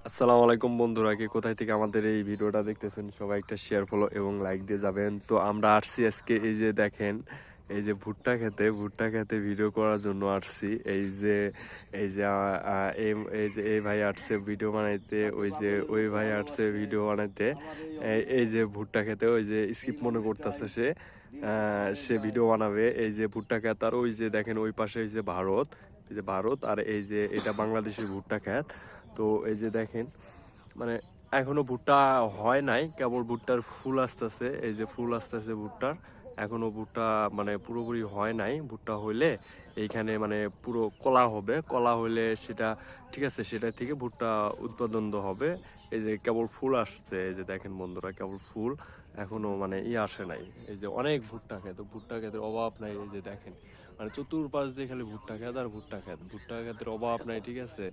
আসসালামু আলাইকুম বন্ধুরা, কে কোথায় থেকে আমাদের এই ভিডিওটা দেখতেছেন সবাই একটা শেয়ার ফলো এবং লাইক দিয়ে যাবেন। তো আমরা আসছি আজকে, এই যে দেখেন, এই যে ভুট্টা খেতে ভিডিও করার জন্য আসছি। এই যে ভাই আসছে ভিডিও বানাইতে, ওই ভাই আসছে ভিডিও বানাইতে। এই যে ভুট্টা খেতে, ওই যে স্কিপ মনে করতেছে সে ভিডিও বানাবে। এই যে ভুট্টা খেত, আর ওই যে দেখেন ওই পাশে এই যে ভারত, আর এই যে এটা বাংলাদেশের ভুট্টা খেত। তো এই যে দেখেন, মানে এখনো ভুট্টা হয় নাই, কেবল ভুট্টার ফুল আসতেছে। এই যে ফুল আসতেছে ভুট্টার, এখনো ভুট্টা মানে পুরোপুরি হয় নাই। ভুট্টা হইলে এইখানে মানে পুরো কলা হবে, কলা হইলে সেটা ঠিক আছে, সেটা থেকে ভুট্টা উৎপাদন হবে। এই যে কেবল ফুল আসছে, এই যে দেখেন বন্ধুরা, কেবল ফুল, এখনো মানে আসে নাই। এই যে অনেক ভুট্টা ক্ষেতের অভাব নাই। এই যে দেখেন, মানে চতুর্পাশ দিয়ে খালি ভুট্টা ক্ষেত আর ভুট্টা ক্ষেতের অভাব নাই, ঠিক আছে।